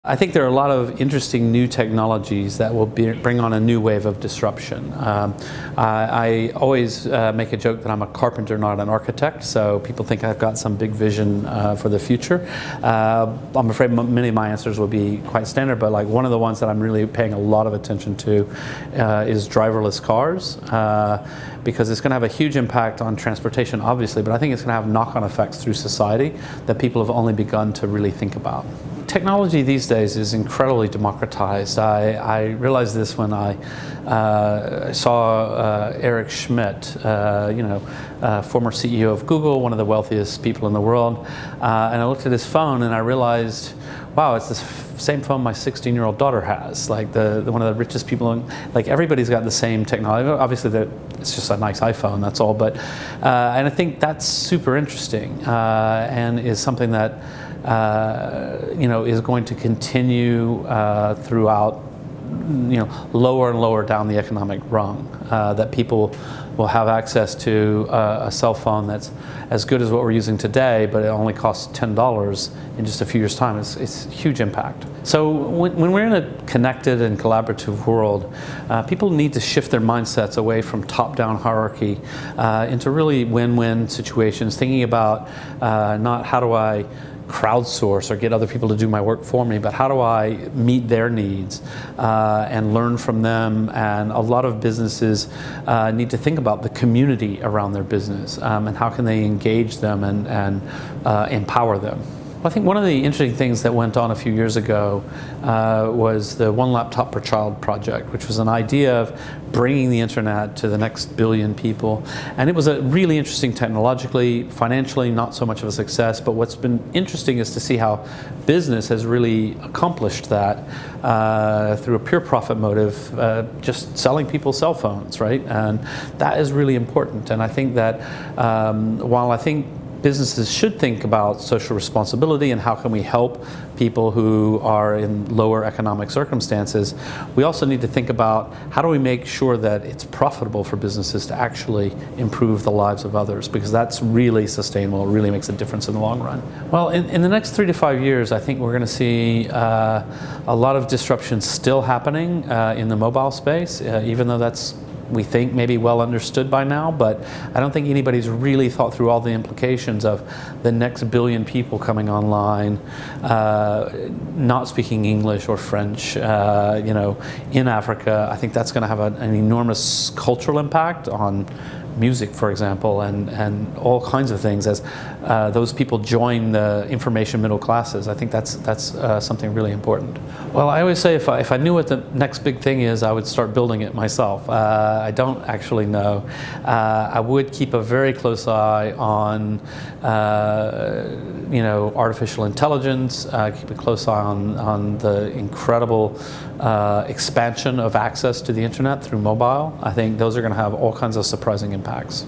I think there are a lot of interesting new technologies that will bring on a new wave of disruption. I always make a joke that I'm a carpenter, not an architect, so people think I've got some big vision for the future. I'm afraid many of my answers will be quite standard, but like one of the ones that I'm really paying a lot of attention to is driverless cars, because it's going to have a huge impact on transportation, obviously, but I think it's going to have knock-on effects through society that people have only begun to really think about. Technology these days is incredibly democratized. I realized this when I saw Eric Schmidt, former CEO of Google, one of the wealthiest people in the world, and I looked at his phone and I realized, wow, it's the same phone my 16-year-old daughter has. Like one of the richest people, like everybody's got the same technology. Obviously, it's just a nice iPhone, that's all. But and I think that's super interesting and is something that is going to continue throughout, lower and lower down the economic rung. That people will have access to a cell phone that's as good as what we're using today, but it only costs $10 in just a few years' time. It's a huge impact. So when we're in a connected and collaborative world, people need to shift their mindsets away from top-down hierarchy into really win-win situations, thinking about not how do I crowdsource or get other people to do my work for me, but how do I meet their needs and learn from them. And a lot of businesses need to think about the community around their business and how can they engage them and empower them. I think one of the interesting things that went on a few years ago was the One Laptop Per Child project, which was an idea of bringing the internet to the next billion people. And it was a really interesting technologically, financially, not so much of a success. But what's been interesting is to see how business has really accomplished that through a pure profit motive, just selling people cell phones, right? And that is really important. And I think that while I think businesses should think about social responsibility and how can we help people who are in lower economic circumstances, we also need to think about how do we make sure that it's profitable for businesses to actually improve the lives of others, because that's really sustainable, it really makes a difference in the long run. Well, in the next 3 to 5 years, I think we're going to see a lot of disruption still happening in the mobile space, even though that's, we think, maybe well understood by now, but I don't think anybody's really thought through all the implications of the next billion people coming online, not speaking English or French, in Africa. I think that's going to have an enormous cultural impact on music, for example, and all kinds of things as those people join the information middle classes. I think that's something really important. Well, I always say if I knew what the next big thing is, I would start building it myself. I don't actually know. I would keep a very close eye on artificial intelligence, keep a close eye on the incredible expansion of access to the internet through mobile. I think those are going to have all kinds of surprising impacts.